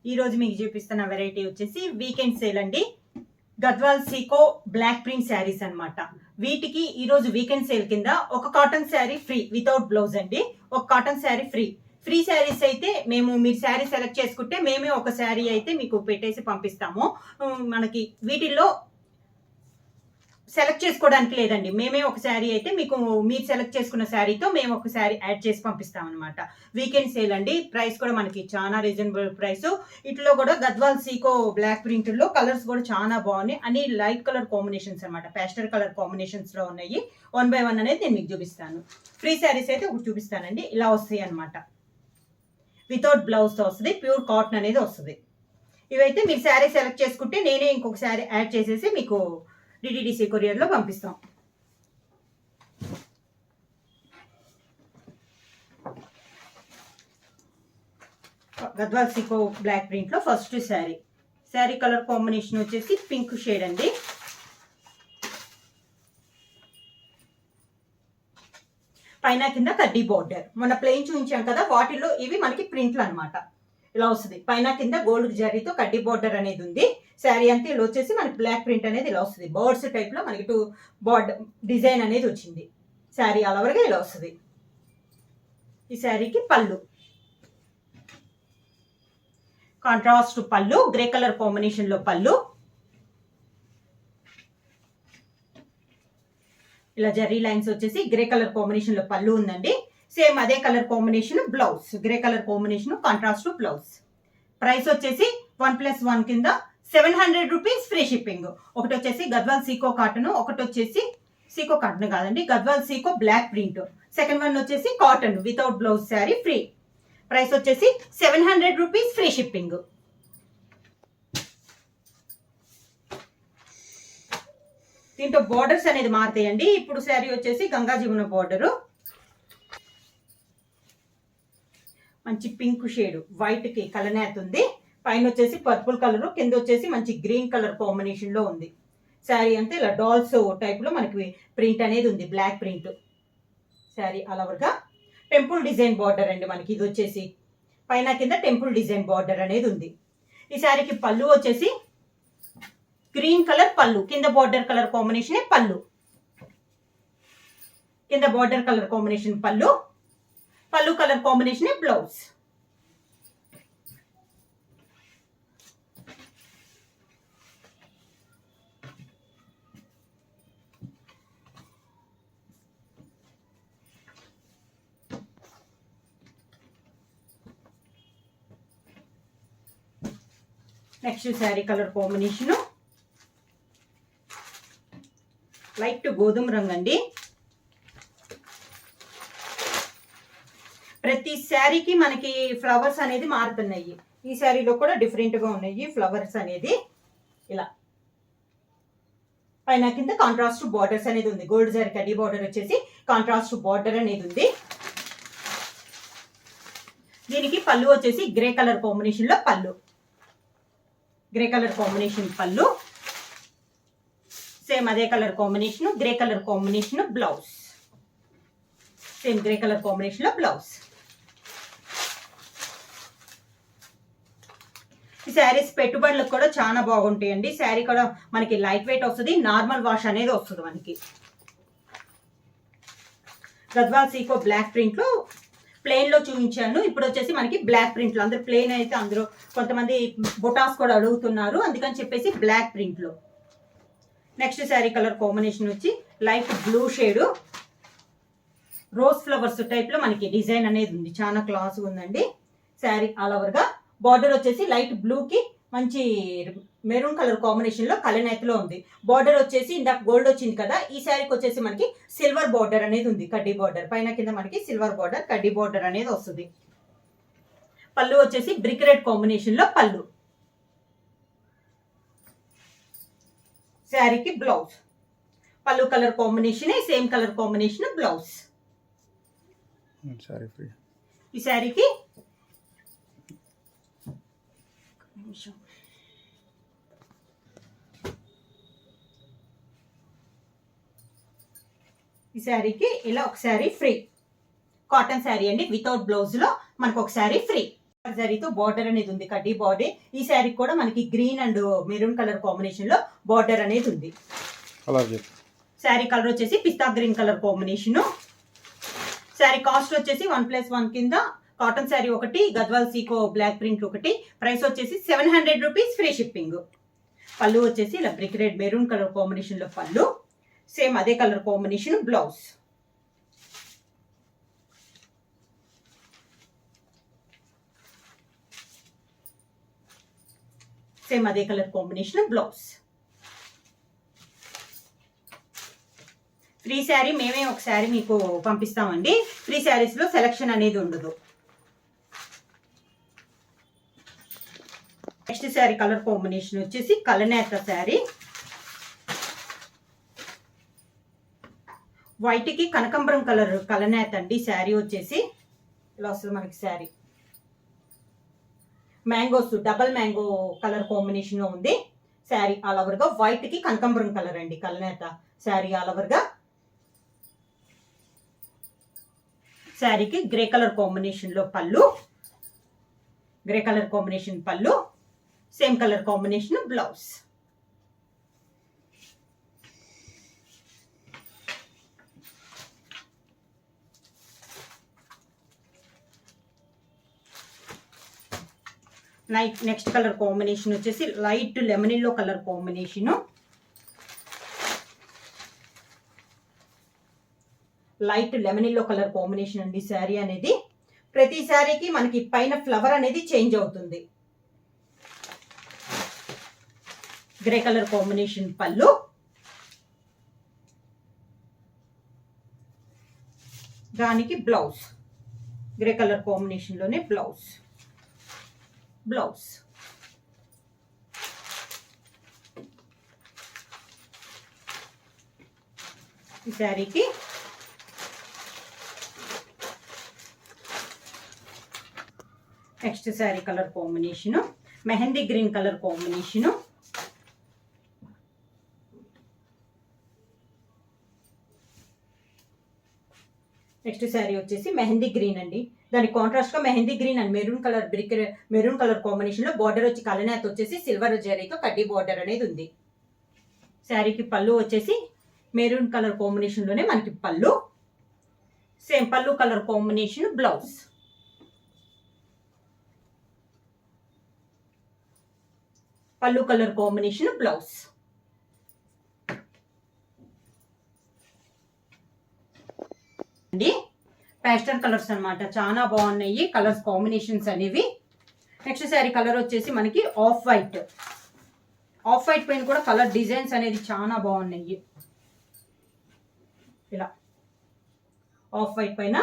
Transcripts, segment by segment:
ఈ రోజు మీకు చూపిస్తున్న వెరైటీ వచ్చేసి వీకెండ్ సేల్ అండి. గద్వాల్ సీకో బ్లాక్ ప్రింట్ శారీస్ అన్నమాట. వీటికి ఈ రోజు వీకెండ్ సేల్ కింద ఒక cotton sari free without blouse అండి. ఒక కాటన్ శారీ ఫ్రీ శారీస్ అయితే మీరు శారీ సెలెక్ట్ చేసుకుంటే మేమే ఒక శారీ అయితే మీకు పెట్టేసి పంపిస్తాము. మనకి వీటిల్లో సెలెక్ట్ చేసుకోవడానికి లేదండి. మేమే ఒక శారీ అయితే మీకు మీరు సెలెక్ట్ చేసుకున్న శారీతో మేము ఒక శారీ యాడ్ చేసి పంపిస్తాం అనమాట. వీకెండ్ సేల్ అండి. ప్రైస్ కూడా మనకి చాలా రీజనబుల్ ప్రైస్. ఇట్లో కూడా గద్వాల్ సీకో బ్లాక్ ప్రింట్ లో కలర్స్ కూడా చాలా బాగున్నాయి. అన్ని లైట్ కలర్ కాంబినేషన్స్ అనమాట. పేస్టల్ కలర్ కాంబినేషన్స్ లో ఉన్నాయి. 1 by 1 అనేది నేను మీకు చూపిస్తాను. ఫ్రీ శారీస్ అయితే ఒకటి చూపిస్తానండి. ఇలా వస్తాయి అనమాట. వితౌట్ బ్లౌజ్ తో వస్తుంది. ప్యూర్ కాటన్ అనేది వస్తుంది. ఇవైతే మీరు శారీ సెలెక్ట్ చేసుకుంటే నేనే ఇంకొక శారీ యాడ్ చేసేసి మీకు డిటిడిసి కొరియర్లో పంపిస్తాం. గద్వాల్ సీకో బ్లాక్ ప్రింట్ లో ఫస్ట్ శారీ కలర్ కాంబినేషన్ వచ్చేసి పింక్ షేడ్ అండి. పైన కింద కడ్డీ బోర్డర్. మన ప్లెయిన్ చూపించాం కదా, వాటిలో ఇవి మనకి ప్రింట్లు అనమాట. ఇలా వస్తుంది. పైన కింద గోల్డ్ జరీతో కడ్డీ బోర్డర్ అనేది ఉంది. శారీ అంతా ఇలా వచ్చేసి మనకి బ్లాక్ ప్రింట్ అనేది ఇలా వస్తుంది. బర్డ్స్ టైప్ లో మనకి 2 బోర్డర్ డిజైన్ అనేది వచ్చింది. శారీ అలవర్గా ఇలా వస్తుంది. ఈ శారీకి పళ్ళు, కాంట్రాస్ట్ పళ్ళు, గ్రే కలర్ కాంబినేషన్ లో పళ్ళు. ఇలా జరీ లైన్స్ వచ్చేసి గ్రే కలర్ కాంబినేషన్ లో పళ్ళు ఉందండి. సేమ్ అదే colour combination blouse, grey colour combination contrast blouse. Price వచ్చేసి 1+1 కింద 700 రూపీస్ ఫ్రీ షిప్పింగ్. ఒకటి వచ్చేసి గద్వాల్ సీకో కాటన్, ఒకటి వచ్చేసి సీకో కాటన్ కాదండి, Gadwal sico block print. Second one వచ్చేసి cotton without blouse sari free. Price వచ్చేసి 700 రూపీస్ ఫ్రీ షిప్పింగ్. దీంట్లో బోర్డర్స్ అనేది మారుతాయండి. ఇప్పుడు శారీ వచ్చేసి గంగా జమున బోర్డరు, మంచి పింక్ షేడ్, వైట్ కి కలనేత ఉంది. పైన వచ్చేసి పర్పుల్ కలర్, కింద వచ్చేసి మంచి గ్రీన్ కలర్ కాంబినేషన్ లో ఉంది. శారీ అంతా ఇలా డాల్స్ టైప్ లో మనకి ప్రింట్ అనేది ఉంది, బ్లాక్ ప్రింట్. శారీ అలవర్గా టెంపుల్ డిజైన్ బార్డర్ అండి. మనకి ఇది వచ్చేసి పైన కింద టెంపుల్ డిజైన్ బార్డర్ అనేది ఉంది. ఈ శారీకి పళ్ళు వచ్చేసి గ్రీన్ కలర్ పళ్ళు, కింద బార్డర్ కలర్ కాంబినేషన్ పళ్ళు, కింద బార్డర్ కలర్ కాంబినేషన్ పళ్ళు colour combination blouse. Next sari colour combination light గోధుమ రంగు అండి. ప్రతి శారీకి మనకి ఫ్లవర్స్ అనేది మారుతున్నాయి. ఈ శారీలో కూడా డిఫరెంట్ గా ఉన్నాయి ఫ్లవర్స్ అనేది. ఇలా పైన కింద కాంట్రాస్ట్ బార్డర్స్ అనేది ఉంది. గోల్డ్ జరీ కడ్డీ బార్డర్ వచ్చేసి కాంట్రాస్ట్ బార్డర్ అనేది ఉంది. దీనికి పళ్ళు వచ్చేసి గ్రే కలర్ కాంబినేషన్ లో పళ్ళు, గ్రే కలర్ కాంబినేషన్ పళ్ళు. సేమ్ అదే colour combination grey colour combination blouse, same grey colour combination లో బ్లౌజ్. ఈ శారీస్ పెట్టుబడులకు కూడా చాలా బాగుంటాయండి. శారీ కూడా మనకి లైట్ వెయిట్ వస్తుంది, నార్మల్ వాష్ అనేది వస్తుంది మనకి. గద్వాల్ సీకో బ్లాక్ ప్రింట్ లో ప్లెయిన్ లో చూపించాను. ఇప్పుడు వచ్చేసి మనకి బ్లాక్ ప్రింట్ లో, అందరూ ప్లెయిన్ అయితే అందరూ కొంతమంది బొటాస్ కూడా అడుగుతున్నారు, అందుకని చెప్పేసి బ్లాక్ ప్రింట్ లో. నెక్స్ట్ శారీ కలర్ కాంబినేషన్ వచ్చి light blue shade, rose flowers type లో మనకి డిజైన్ అనేది ఉంది. చాలా క్లాస్ ఉందండి. శారీ ఆల్ ఓవర్ గా బార్డర్ వచ్చేసి లైట్ బ్లూ కి మంచి మెరూన్ కలర్ కాంబినేషన్ లో కలనేతలో ఉంది. బార్డర్ వచ్చేసి ఇందాక గోల్డ్ వచ్చింది కదా, ఈ శారీకి వచ్చేసి మనకి సిల్వర్ బార్డర్ అనేది ఉంది. కడ్డీ బార్డర్ పైన కింద మనకి సిల్వర్ బార్డర్ కడ్డీ బార్డర్ అనేది వస్తుంది. పళ్ళు వచ్చేసి బ్రిక్ రెడ్ కాంబినేషన్ లో పళ్ళు. శారీకి బ్లౌజ్, పళ్ళు colour combination same colour combination blouse. ఈ శారీకి ఈ శారీకి ఇలా ఒక శారీ ఫ్రీ. కాటన్ శారీ అండి, వితౌట్ బ్లౌజ్ లో మనకు ఒక శారీ ఫ్రీ. జరీతో బార్డర్ అనేది ఉంది, కడ్డీ బార్డర్. ఈ శారీ కూడా మనకి green and maroon colour combination లో బార్డర్ అనేది ఉంది. శారీ కలర్ వచ్చేసి pista green colour combination. Sari cost వచ్చేసి 1+1 కింద కాటన్ శారీ ఒకటి, గద్వాల్ సీకో బ్లాక్ ప్రింట్ ఒకటి. ప్రైస్ వచ్చేసి 700 రూపీస్, ఫ్రీ షిప్పింగ్. పళ్ళు వచ్చేసి ఇలా brick red maroon colour combination లో పళ్ళు. సేమ్ అదే కలర్ కాంబినేషన్ బ్లౌజ్. సేమ్ అదే colour combination blouse. Free sari మేమే ఒక శారీ మీకు పంపిస్తామండి. ఫ్రీ శారీస్ లో సెలెక్షన్ అనేది ఉండదు. నెక్స్ట్ శారీ కలర్ కాంబినేషన్ వచ్చేసి కలనేత శారీ. వైట్ కి కనకంబరం కలర్ కలనేత అండి. శారీ వచ్చేసి ఇలా వస్తుంది మనకి. Sari mangoes double mango colour combination లో ఉంది. శారీ ఆల్ ఓవర్ గా వైట్ కి కనకంబరం కలర్ అండి కలనేత శారీ ఆల్ ఓవర్ గా. శారీకి గ్రే కలర్ కాంబినేషన్ లో పళ్ళు, గ్రే కలర్ కాంబినేషన్ పళ్ళు, same colour combination blouse. Next colour combination వచ్చేసి light lemon yellow colour combination. Light lemon yellow colour combination అండి శారీ అనేది. ప్రతి శారీకి మనకి పైన ఫ్లవర్ అనేది చేంజ్ అవుతుంది. గ్రే కలర్ కాంబినేషన్ పళ్ళు, దానికి బ్లౌజ్ గ్రే కలర్ కాంబినేషన్ లోనే బ్లౌజ్. ఈ శారీకి next sari colour combination mehndi green colour combination. Next sari వచ్చేసి మెహందీ గ్రీన్ అండి. దాని కాంట్రాస్ట్ గా mehndi green and maroon colour combination లో బార్డర్ వచ్చి కలనేత వచ్చేసి సిల్వర్ జరీతో కడ్డీ బార్డర్ అనేది ఉంది. శారీకి పళ్ళు వచ్చేసి మెరూన్ కలర్ కాంబినేషన్ లోనే మనకి పళ్ళు. సేమ్ పళ్ళు కలర్ కాంబినేషన్ బ్లౌజ్. పళ్ళు కలర్ కాంబినేషన్ బ్లౌజ్. అండి పేస్టల్ కలర్స్ అన్నమాట, చాలా బాగున్నాయి కలర్స్ కాంబినేషన్స్ అనేవి. నెక్స్ట్ శారీ కలర్ వచ్చేసి మనకి ఆఫ్ వైట్. ఆఫ్ వైట్ పైన కూడా కలర్ డిజైన్స్ అనేది చాలా బాగున్నాయి. ఇలా ఆఫ్ వైట్ పైన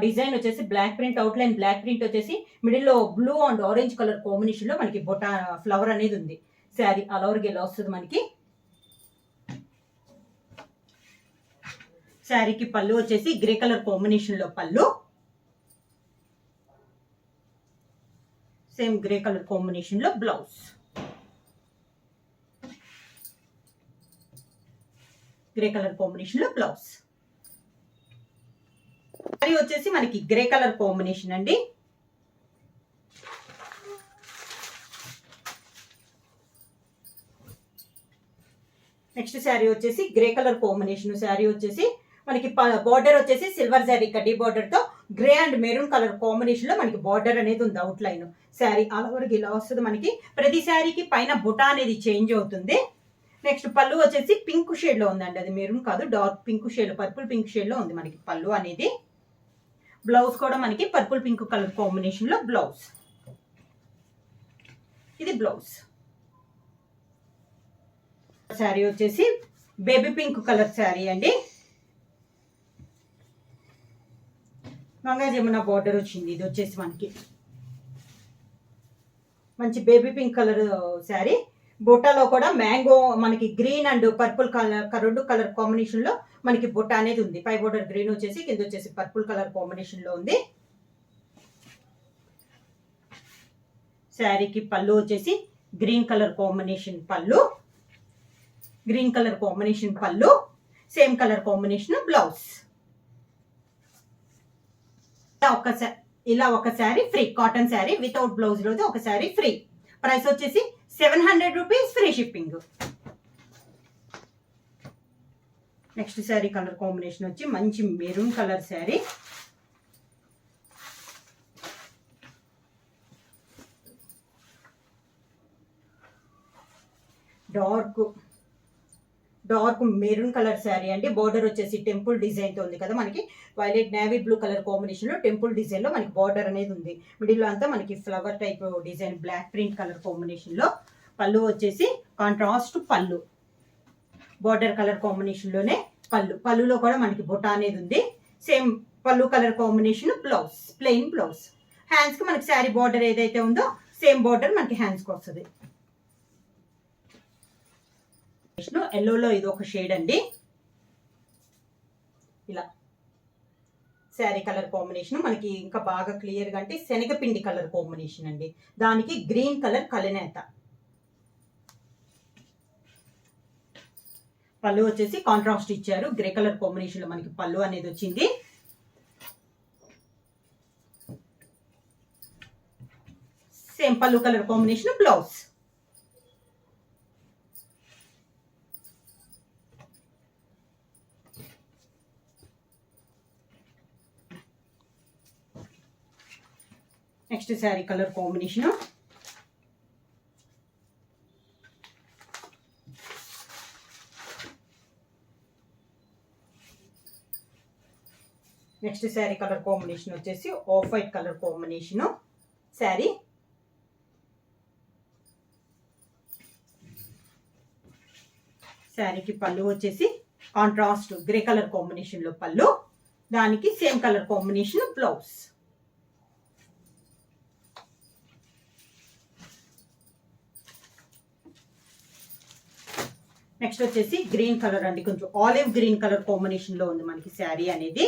డిజైన్ వచ్చేసి block print, outline block print వచ్చేసి మిడిల్ లో blue and orange colour combination లో మనకి బొటా ఫ్లవర్ అనేది ఉంది. శారీ ఆల్ ఓవర్ గా ఇలా వస్తుంది మనకి. శారీకి పళ్ళు వచ్చేసి గ్రే కలర్ కాంబినేషన్ లో పళ్ళు, సేమ్ గ్రే కలర్ కాంబినేషన్ లో బ్లౌజ్. గ్రే కలర్ కాంబినేషన్ లో బ్లౌజ్. శారీ వచ్చేసి మనకి గ్రే కలర్ కాంబినేషన్ అండి. నెక్స్ట్ శారీ వచ్చేసి గ్రే కలర్ కాంబినేషన్. శారీ వచ్చేసి మనకి బార్డర్ వచ్చేసి సిల్వర్ జరీ కడ్డీ బార్డర్ తో grey and maroon colour combination లో మనకి బార్డర్ అనేది ఉంది out line. Sari all over ఇలా వస్తుంది మనకి. ప్రతి శారీకి పైన బుటా అనేది చేంజ్ అవుతుంది. నెక్స్ట్ పళ్ళు వచ్చేసి పింక్ షేడ్ లో ఉందండి, అది మెరూన్ కాదు, dark pink shade, purple pink shade లో ఉంది మనకి పళ్ళు అనేది. బ్లౌజ్ కూడా మనకి పర్పుల్ పింక్ కలర్ కాంబినేషన్ లో బ్లౌజ్. ఇది బ్లౌజ్. శారీ వచ్చేసి బేబీ పింక్ కలర్ శారీ అండి. గంగా జమున బార్డర్ వచ్చింది. ఇది వచ్చేసి మనకి మంచి బేబీ పింక్ కలర్ శారీ. బుట్టాలో కూడా మ్యాంగో మనకి గ్రీన్ అండ్ పర్పుల్ కలర్ రెండు కలర్ కాంబినేషన్ లో మనకి బుట్ట అనేది ఉంది. పై బోర్డర్ గ్రీన్ వచ్చేసి కింద వచ్చేసి పర్పుల్ కలర్ కాంబినేషన్ లో ఉంది. శారీకి పళ్ళు వచ్చేసి గ్రీన్ కలర్ కాంబినేషన్ పళ్ళు, గ్రీన్ కలర్ కాంబినేషన్ పళ్ళు, సేమ్ కలర్ కాంబినేషన్ బ్లౌజ్. ఇలా ఒక sari free, cotton sari without blouse రోజు ఒక శారీ ఫ్రీ. ప్రైస్ వచ్చేసి 700 rupees, free shipping. Next sari colour combination వచ్చి మంచి maroon colour sari. Dark maroon colour sari అండి. బోర్డర్ వచ్చేసి టెంపుల్ డిజైన్ తో ఉంది కదా, మనకి violet navy blue colour combination లో టెంపుల్ డిజైన్ లో మనకి బార్డర్ అనేది ఉంది. మిడిల్ లో అంతా మనకి flower type design block print colour combination లో. పళ్ళు వచ్చేసి కాంట్రాస్ట్ పళ్ళు, బార్డర్ కలర్ కాంబినేషన్ లోనే పళ్ళులో కూడా మనకి బొటా అనేది ఉంది. సేమ్ పళ్ళు colour combination. Blouse plain blouse. Hands కి మనకి శారీ బార్డర్ ఏదైతే ఉందో సేమ్ బార్డర్ మనకి హ్యాండ్స్ కి వస్తుంది. ఎల్లోలో ఇది ఒక షేడ్ అండి. ఇలా శారీ కలర్ కాంబినేషన్ మనకి ఇంకా బాగా క్లియర్ గా అంటే శనగపిండి కలర్ కాంబినేషన్ అండి. దానికి గ్రీన్ కలర్ కలనేత. పళ్ళు వచ్చేసి కాంట్రాస్ట్ ఇచ్చారు, గ్రే కలర్ కాంబినేషన్ లో మనకి పళ్ళు అనేది వచ్చింది. సేమ్ పళ్ళు colour combination. Blouse next sari colour combination వచ్చేసి off white colour combination sari. శారీకి పళ్ళు వచ్చేసి కాంట్రాస్ట్ గ్రే కలర్ కాంబినేషన్ లో పళ్ళు, దానికి same colour combination blouse. Next వచ్చేసి గ్రీన్ కలర్ అండి, కొంచెం ఆలివ్ గ్రీన్ కలర్ కాంబినేషన్ లో ఉంది మనకి శారీ అనేది.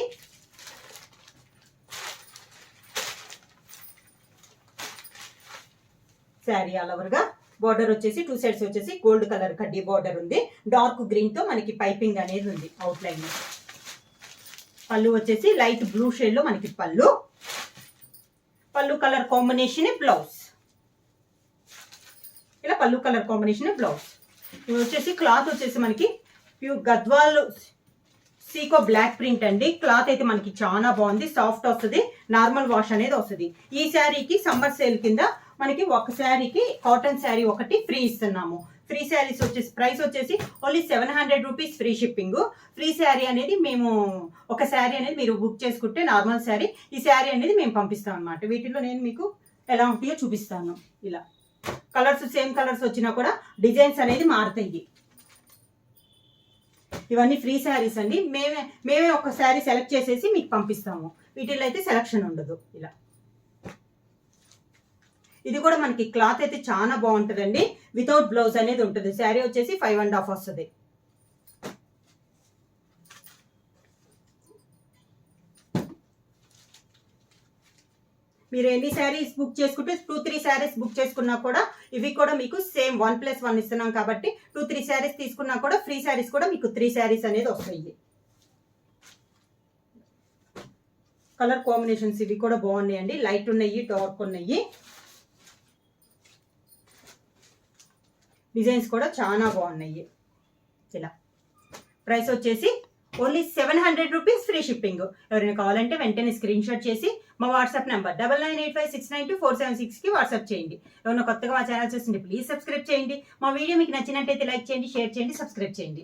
శారీ ఆల్ ఓవర్ గా బార్డర్ వచ్చేసి 2 సైడ్స్ వచ్చేసి గోల్డ్ కలర్ కడ్డీ బార్డర్ ఉంది. డార్క్ గ్రీన్ తో మనకి పైపింగ్ అనేది ఉంది అవుట్ లైన్. పళ్ళు వచ్చేసి లైట్ బ్లూ షేడ్ లో మనకి పళ్ళు కలర్ కాంబినేషన్ బ్లౌజ్. ఇలా పళ్ళు కలర్ కాంబినేషన్ బ్లౌజ్. ఇవి వచ్చేసి క్లాత్ వచ్చేసి మనకి pure Gadwal sico block print అండి. క్లాత్ అయితే మనకి చాలా బాగుంది, సాఫ్ట్ వస్తుంది, నార్మల్ వాష్ అనేది వస్తుంది. ఈ శారీకి సమ్మర్ సేల్ కింద మనకి ఒక శారీకి కాటన్ శారీ ఒకటి ఫ్రీ ఇస్తున్నాము. ఫ్రీ శారీస్ వచ్చేసి ప్రైస్ వచ్చేసి only 700 rupees, free shipping. Free sari అనేది మేము ఒక శారీ అనేది మీరు బుక్ చేసుకుంటే నార్మల్ శారీ, ఈ శారీ అనేది మేము పంపిస్తాం అనమాట. వీటిలో నేను మీకు ఎలా ఉంటాయో చూపిస్తాను. ఇలా కలర్స్ సేమ్ కలర్స్ వచ్చినా కూడా డిజైన్స్ అనేది మారుతాయి. ఇవన్నీ ఫ్రీ శారీస్ అండి. మేమే ఒక శారీ సెలెక్ట్ చేసేసి మీకు పంపిస్తాము. వీటిలో అయితే సెలక్షన్ ఉండదు. ఇలా ఇది కూడా మనకి క్లాత్ అయితే చాలా బాగుంటుందండి. వితౌట్ బ్లౌజ్ అనేది ఉంటుంది. శారీ వచ్చేసి 5.5 వస్తుంది. మీరు ఎన్ని శారీస్ బుక్ చేసుకుంటే 2-3 శారీస్ బుక్ చేసుకున్నా కూడా ఇవి కూడా మీకు సేమ్ 1+1 ఇస్తున్నాం కాబట్టి 2-3 శారీస్ తీసుకున్నా కూడా ఫ్రీ శారీస్ కూడా మీకు 3 శారీస్ అనేది వస్తాయి. కలర్ కాంబినేషన్స్ ఇవి కూడా బాగున్నాయండి. లైట్ ఉన్నాయి, డార్క్ ఉన్నాయి. డిజైన్స్ కూడా చాలా బాగున్నాయి. ఇలా ప్రైస్ వచ్చేసి ఓన్లీ 700 రూపీస్, ఫ్రీ షిప్పింగ్. ఎవరైనా కావాలంటే వెంటనే స్క్రీన్ షాట్ చేసి మా వాట్సాప్ నెంబర్ 9985692476కి వాట్సాప్ చేయండి. ఎవరైనా కొత్తగా మా ఛానల్ చూస్తుంటే ప్లీజ్ సబ్స్క్రైబ్ చేయండి. మా వీడియో మీకు నచ్చినట్టయితే లైక్ చేయండి, షేర్ చేయండి, సబ్స్క్రైబ్ చేయండి.